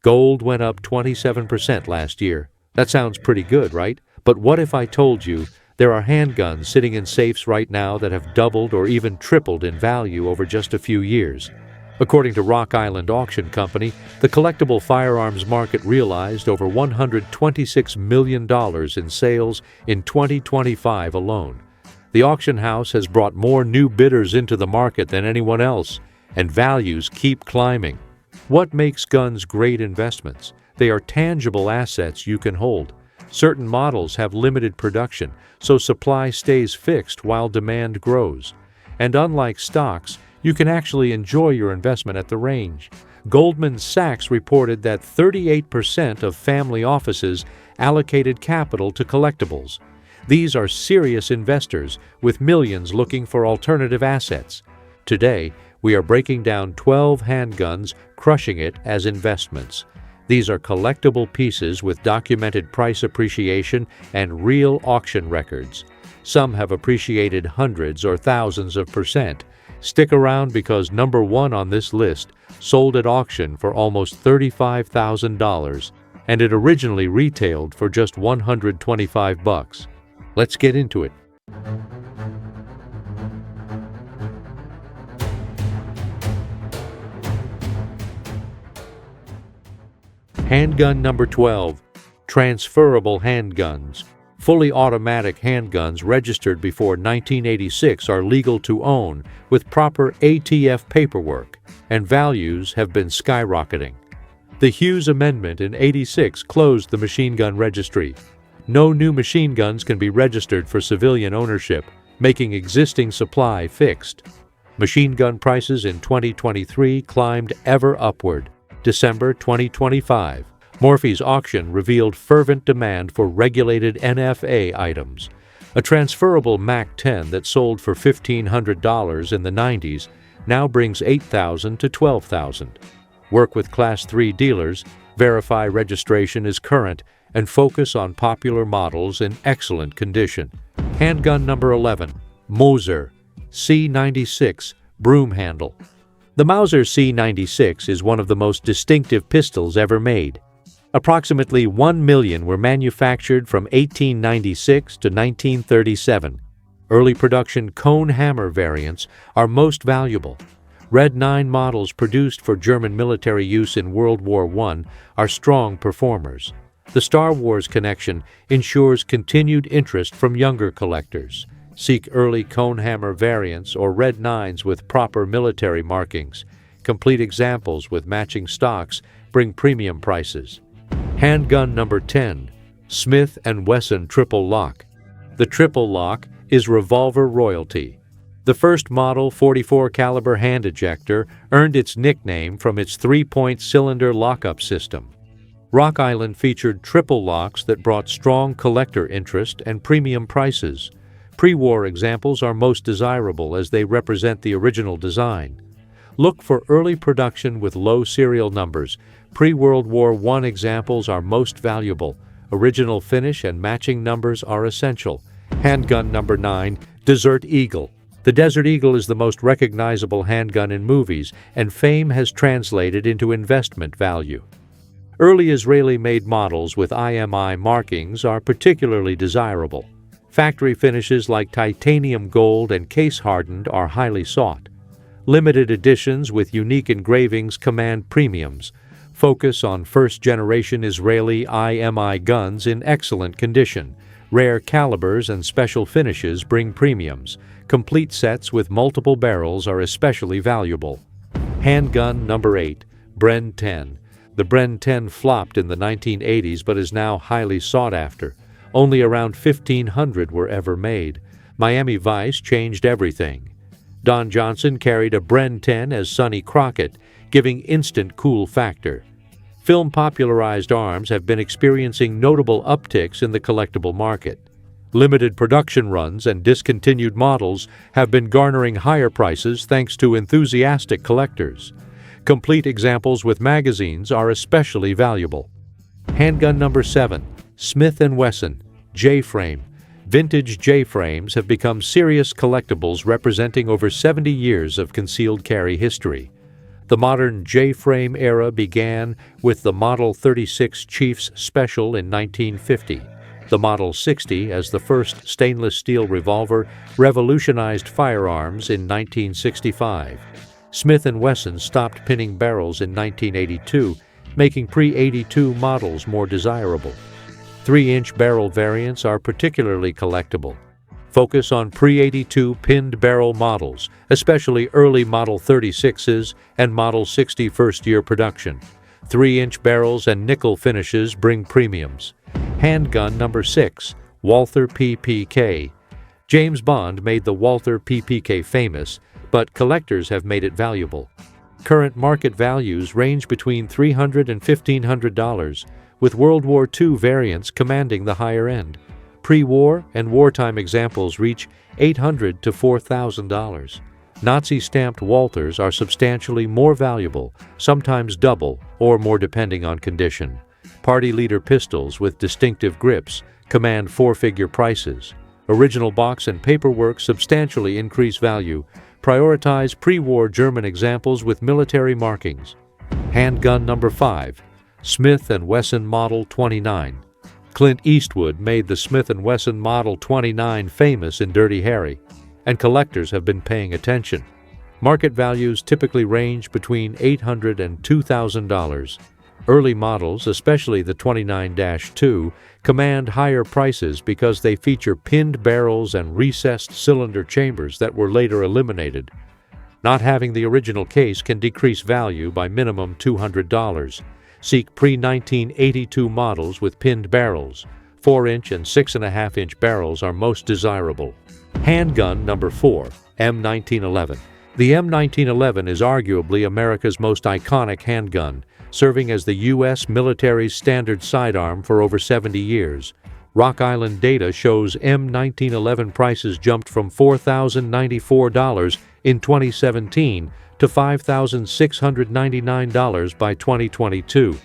Gold went up 27% last year. That sounds pretty good, right? But what if I told you there are handguns sitting in safes right now that have doubled or even tripled in value over just a few years? According to Rock Island Auction Company, the collectible firearms market realized over $126 million in sales in 2025 alone. The auction house has brought more new bidders into the market than anyone else, and values keep climbing. What makes guns great investments? They are tangible assets you can hold. Certain models have limited production, so supply stays fixed while demand grows. And unlike stocks, you can actually enjoy your investment at the range. Goldman Sachs reported that 38% of family offices allocated capital to collectibles. These are serious investors with millions looking for alternative assets. Today, we are breaking down 12 handguns, crushing it as investments. These are collectible pieces with documented price appreciation and real auction records. Some have appreciated hundreds or thousands of percent. Stick around because number one on this list sold at auction for almost $35,000, and it originally retailed for just $125. Let's get into it. Handgun number 12, Transferable handguns. Fully automatic handguns registered before 1986 are legal to own with proper ATF paperwork, and values have been skyrocketing. The Hughes Amendment in '86 closed the machine gun registry. No new machine guns can be registered for civilian ownership, making existing supply fixed. Machine gun prices in 2023 climbed ever upward. December 2025. Morphy's auction revealed fervent demand for regulated NFA items. A transferable MAC-10 that sold for $1,500 in the 90s now brings $8,000 to $12,000. Work with Class 3 dealers, verify registration is current, and focus on popular models in excellent condition. Handgun number 11, Mauser C96 broomhandle. The Mauser C96 is one of the most distinctive pistols ever made. Approximately 1 million were manufactured from 1896 to 1937. Early production cone hammer variants are most valuable. Red 9 models produced for German military use in World War I are strong performers. The Star Wars connection ensures continued interest from younger collectors. Seek early cone hammer variants or Red 9s with proper military markings. Complete examples with matching stocks bring premium prices. Handgun number 10, Smith & Wesson Triple Lock. The Triple Lock is revolver royalty. The first model 44 caliber hand ejector earned its nickname from its 3-point cylinder lockup system. Rock Island featured triple locks that brought strong collector interest and premium prices. Pre-war examples are most desirable as they represent the original design. Look for early production with low serial numbers. Pre-World War I examples are most valuable. Original finish and matching numbers are essential. Handgun number 9, Desert Eagle. The Desert Eagle is the most recognizable handgun in movies, and fame has translated into investment value. Early Israeli-made models with IMI markings are particularly desirable. Factory finishes like titanium gold and case-hardened are highly sought. Limited editions with unique engravings command premiums. Focus on first-generation Israeli IMI guns in excellent condition. Rare calibers and special finishes bring premiums. Complete sets with multiple barrels are especially valuable. Handgun number 8, Bren 10. The Bren 10 flopped in the 1980s but is now highly sought after. Only around 1,500 were ever made. Miami Vice changed everything. Don Johnson carried a Bren 10 as Sonny Crockett, giving instant cool factor. Film-popularized arms have been experiencing notable upticks in the collectible market. Limited production runs and discontinued models have been garnering higher prices thanks to enthusiastic collectors. Complete examples with magazines are especially valuable. Handgun number 7, Smith & Wesson J-frame. Vintage J-frames have become serious collectibles representing over 70 years of concealed carry history. The modern J-frame era began with the Model 36 Chiefs Special in 1950. The Model 60, as the first stainless steel revolver, revolutionized firearms in 1965. Smith & Wesson stopped pinning barrels in 1982, making pre-82 models more desirable. 3-inch barrel variants are particularly collectible. Focus on pre-82 pinned barrel models, especially early Model 36s and Model 60 first-year production. 3-inch barrels and nickel finishes bring premiums. Handgun number 6, Walther PPK. James Bond made the Walther PPK famous, but collectors have made it valuable. Current market values range between $300 and $1,500, with World War II variants commanding the higher end. Pre-war and wartime examples reach $800 to $4,000. Nazi-stamped Walthers are substantially more valuable, sometimes double or more depending on condition. Party leader pistols with distinctive grips command four-figure prices. Original box and paperwork substantially increase value. Prioritize pre-war German examples with military markings. Handgun number 5, Smith & Wesson Model 29. Clint Eastwood made the Smith & Wesson Model 29 famous in Dirty Harry, and collectors have been paying attention. Market values typically range between $800 and $2,000. Early models, especially the 29-2, command higher prices because they feature pinned barrels and recessed cylinder chambers that were later eliminated. Not having the original case can decrease value by minimum $200. Seek pre-1982 models with pinned barrels. 4-inch and 6.5-inch barrels are most desirable. Handgun number 4, M1911. The M1911 is arguably America's most iconic handgun, serving as the U.S. military's standard sidearm for over 70 years. Rock Island data shows M1911 prices jumped from $4,094 in 2017 to $5,699 by 2022.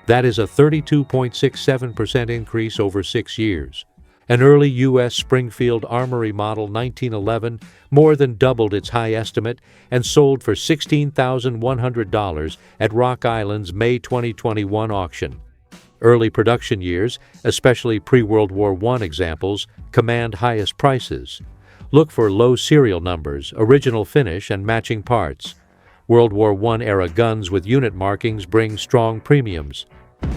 That is a 32.67% increase over 6 years. An early U.S. Springfield Armory Model 1911 more than doubled its high estimate and sold for $16,100 at Rock Island's May 2021 auction. Early production years, especially pre-World War I examples, command highest prices. Look for low serial numbers, original finish, and matching parts. World War I-era guns with unit markings bring strong premiums.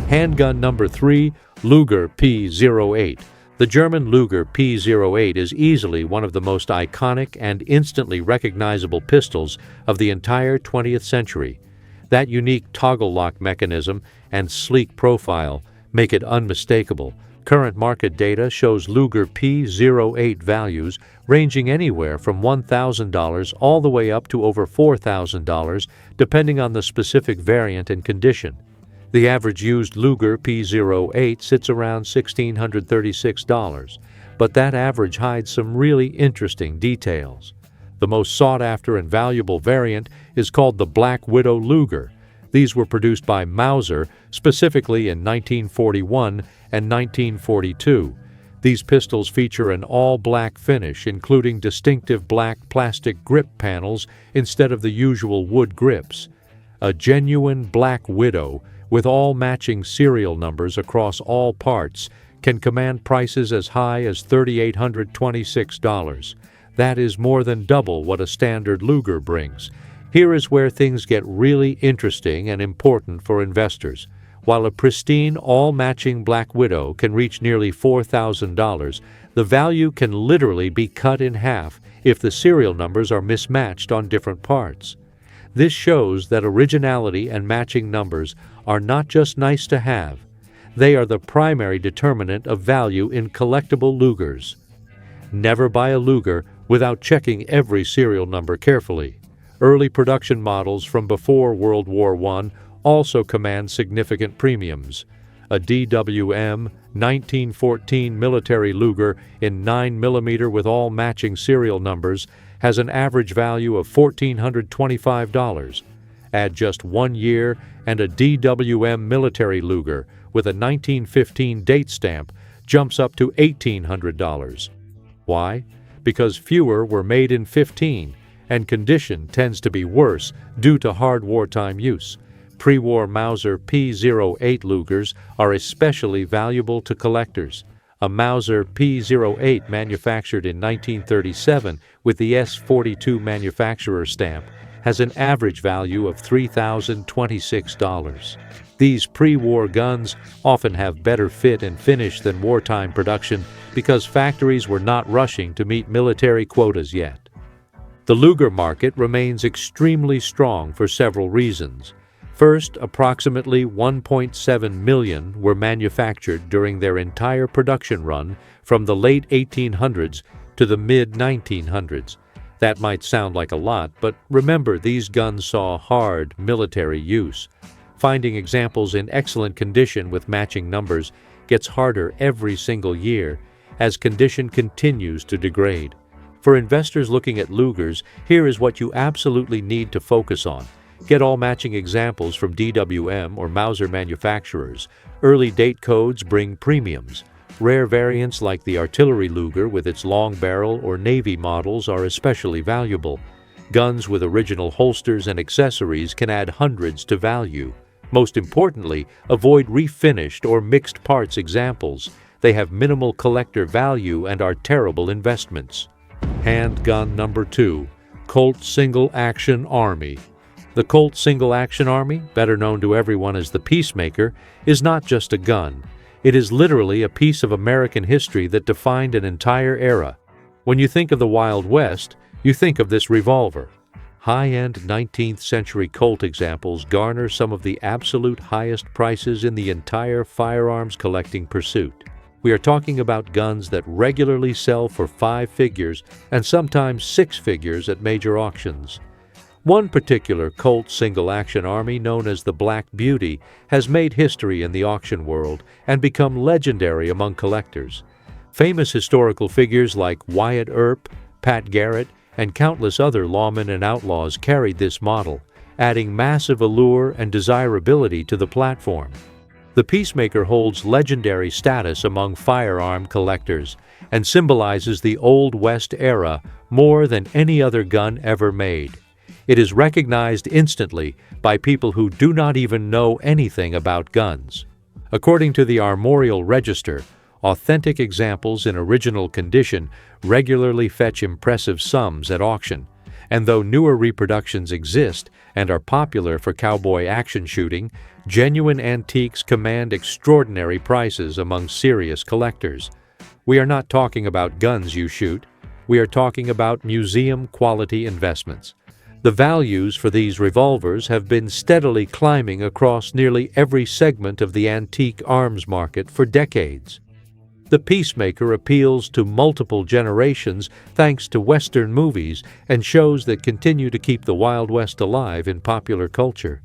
Handgun number 3, Luger P08. The German Luger P08 is easily one of the most iconic and instantly recognizable pistols of the entire 20th century. That unique toggle lock mechanism and sleek profile make it unmistakable. Current market data shows Luger P08 values ranging anywhere from $1,000 all the way up to over $4,000, depending on the specific variant and condition. The average used Luger P08 sits around $1,636, but that average hides some really interesting details. The most sought-after and valuable variant is called the Black Widow Luger. These were produced by Mauser, specifically in 1941 and 1942. These pistols feature an all-black finish, including distinctive black plastic grip panels instead of the usual wood grips. A genuine Black Widow, with all matching serial numbers across all parts, can command prices as high as $3,826. That is more than double what a standard Luger brings. Here is where things get really interesting and important for investors. While a pristine, all-matching Black Widow can reach nearly $4,000, the value can literally be cut in half if the serial numbers are mismatched on different parts. This shows that originality and matching numbers are not just nice to have. They are the primary determinant of value in collectible Lugers. Never buy a Luger without checking every serial number carefully. Early production models from before World War I also command significant premiums. A DWM 1914 military Luger in 9mm with all matching serial numbers has an average value of $1,425. Add just 1 year and a DWM military Luger with a 1915 date stamp jumps up to $1,800. Why? Because fewer were made in 15, and condition tends to be worse due to hard wartime use. Pre-war Mauser P08 Lugers are especially valuable to collectors. A Mauser P08 manufactured in 1937 with the S42 manufacturer stamp has an average value of $3,026. These pre-war guns often have better fit and finish than wartime production because factories were not rushing to meet military quotas yet. The Luger market remains extremely strong for several reasons. First, approximately 1.7 million were manufactured during their entire production run from the late 1800s to the mid-1900s. That might sound like a lot, but remember these guns saw hard military use. Finding examples in excellent condition with matching numbers gets harder every single year as condition continues to degrade. For investors looking at Lugers, here is what you absolutely need to focus on. Get all matching examples from DWM or Mauser manufacturers. Early date codes bring premiums. Rare variants like the artillery Luger with its long barrel or Navy models are especially valuable. Guns with original holsters and accessories can add hundreds to value. Most importantly, avoid refinished or mixed parts examples. They have minimal collector value and are terrible investments. Handgun number 2, Colt Single Action Army. The Colt Single Action Army, better known to everyone as the Peacemaker, is not just a gun. It is literally a piece of American history that defined an entire era. When you think of the Wild West, you think of this revolver. High-end 19th century Colt examples garner some of the absolute highest prices in the entire firearms collecting pursuit. We are talking about guns that regularly sell for 5 figures and sometimes 6 figures at major auctions. One particular Colt single-action army known as the Black Beauty has made history in the auction world and become legendary among collectors. Famous historical figures like Wyatt Earp, Pat Garrett, and countless other lawmen and outlaws carried this model, adding massive allure and desirability to the platform. The Peacemaker holds legendary status among firearm collectors and symbolizes the Old West era more than any other gun ever made. It is recognized instantly by people who do not even know anything about guns. According to the Armorial Register, authentic examples in original condition regularly fetch impressive sums at auction, and though newer reproductions exist and are popular for cowboy action shooting, genuine antiques command extraordinary prices among serious collectors. We are not talking about guns you shoot, we are talking about museum-quality investments. The values for these revolvers have been steadily climbing across nearly every segment of the antique arms market for decades. The Peacemaker appeals to multiple generations thanks to Western movies and shows that continue to keep the Wild West alive in popular culture.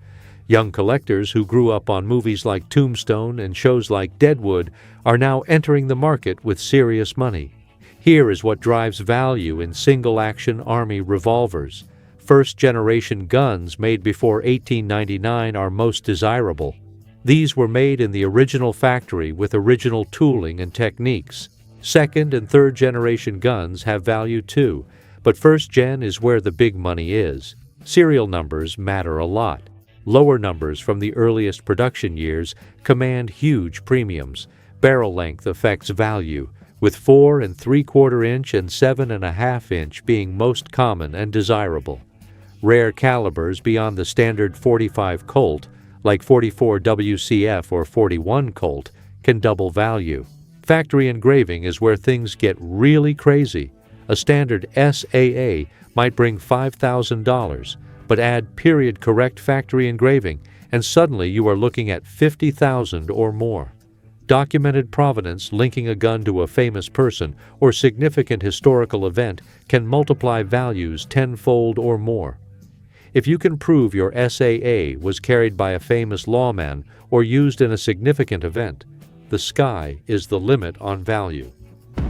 Young collectors who grew up on movies like Tombstone and shows like Deadwood are now entering the market with serious money. Here is what drives value in single-action Army revolvers. First-generation guns made before 1899 are most desirable. These were made in the original factory with original tooling and techniques. Second- and third-generation guns have value too, but first-gen is where the big money is. Serial numbers matter a lot. Lower numbers from the earliest production years command huge premiums. Barrel length affects value, with 4 3/4 inch and 7.5 inch being most common and desirable. Rare calibers beyond the standard 45 Colt, like 44 WCF or 41 Colt, can double value. Factory engraving is where things get really crazy. A standard SAA might bring $5,000, but add period-correct factory engraving, and suddenly you are looking at $50,000 or more. Documented provenance linking a gun to a famous person or significant historical event can multiply values tenfold or more. If you can prove your SAA was carried by a famous lawman or used in a significant event, the sky is the limit on value.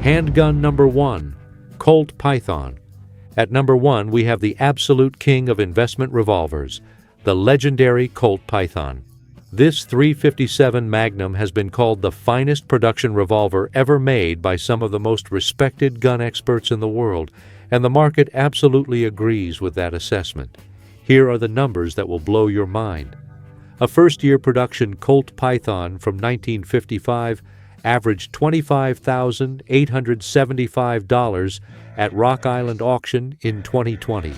Handgun number 1, Colt Python. At number 1, we have the absolute king of investment revolvers, the legendary Colt Python. This .357 Magnum has been called the finest production revolver ever made by some of the most respected gun experts in the world, and the market absolutely agrees with that assessment. Here are the numbers that will blow your mind. A first-year production Colt Python from 1955 averaged $25,875 at Rock Island auction in 2020.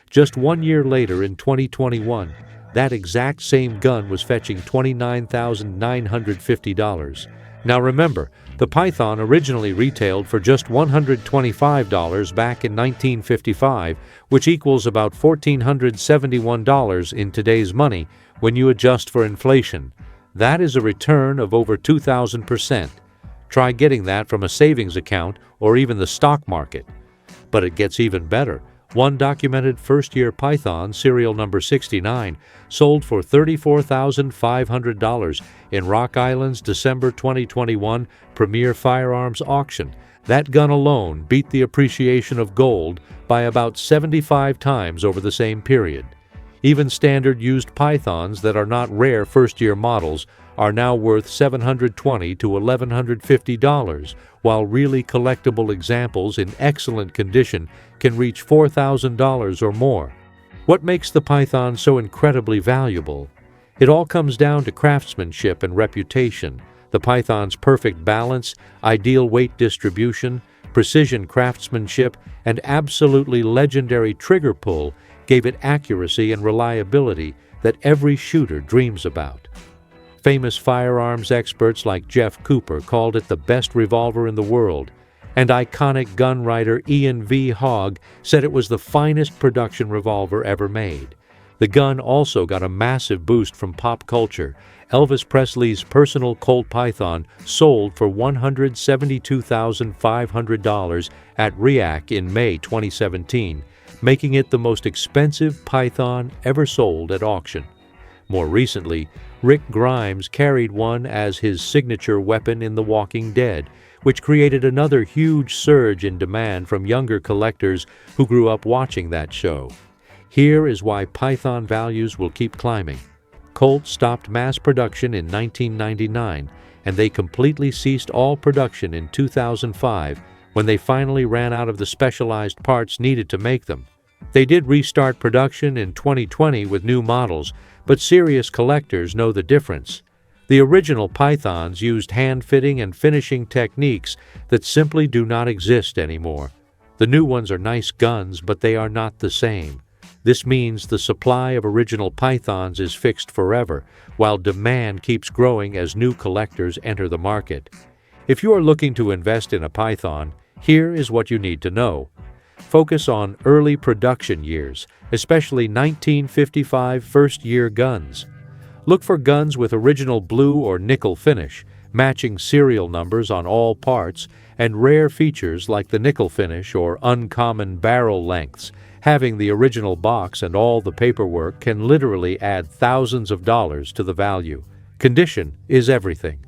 Just 1 year later, in 2021, that exact same gun was fetching $29,950. Now remember, the Python originally retailed for just $125 back in 1955, which equals about $1,471 in today's money when you adjust for inflation. That is a return of over 2,000%. Try getting that from a savings account or even the stock market. But it gets even better. One documented first-year Python, serial number 69, sold for $34,500 in Rock Island's December 2021 Premier Firearms auction. That gun alone beat the appreciation of gold by about 75 times over the same period. Even standard used Pythons that are not rare first-year models are now worth $720 to $1,150, while really collectible examples in excellent condition can reach $4,000 or more. What makes the Python so incredibly valuable? It all comes down to craftsmanship and reputation. The Python's perfect balance, ideal weight distribution, precision craftsmanship, and absolutely legendary trigger pull gave it accuracy and reliability that every shooter dreams about. Famous firearms experts like Jeff Cooper called it the best revolver in the world, and iconic gun writer Ian V. Hogg said it was the finest production revolver ever made. The gun also got a massive boost from pop culture. Elvis Presley's personal Colt Python sold for $172,500 at REAC in May 2017, making it the most expensive Python ever sold at auction. More recently, Rick Grimes carried one as his signature weapon in The Walking Dead, which created another huge surge in demand from younger collectors who grew up watching that show. Here is why Python values will keep climbing. Colt stopped mass production in 1999, and they completely ceased all production in 2005 when they finally ran out of the specialized parts needed to make them. They did restart production in 2020 with new models, but serious collectors know the difference. The original Pythons used hand-fitting and finishing techniques that simply do not exist anymore. The new ones are nice guns, but they are not the same. This means the supply of original Pythons is fixed forever, while demand keeps growing as new collectors enter the market. If you are looking to invest in a Python, here is what you need to know. Focus on early production years, especially 1955 first-year guns. Look for guns with original blue or nickel finish, matching serial numbers on all parts, and rare features like the nickel finish or uncommon barrel lengths. Having the original box and all the paperwork can literally add thousands of dollars to the value. Condition is everything.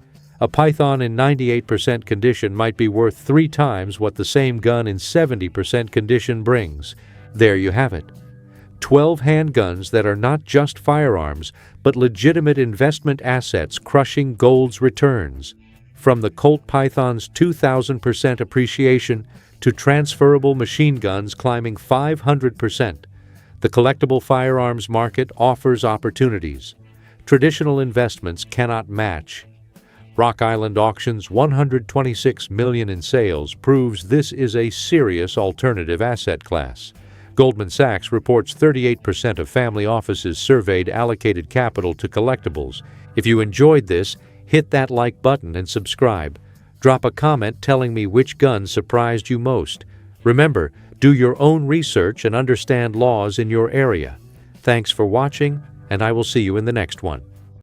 A Python in 98% condition might be worth 3 times what the same gun in 70% condition brings. There you have it. 12 handguns that are not just firearms, but legitimate investment assets crushing gold's returns. From the Colt Python's 2,000% appreciation to transferable machine guns climbing 500%, the collectible firearms market offers opportunities traditional investments cannot match. Rock Island Auction's $126 million in sales proves this is a serious alternative asset class. Goldman Sachs reports 38% of family offices surveyed allocated capital to collectibles. If you enjoyed this, hit that like button and subscribe. Drop a comment telling me which gun surprised you most. Remember, do your own research and understand laws in your area. Thanks for watching, and I will see you in the next one.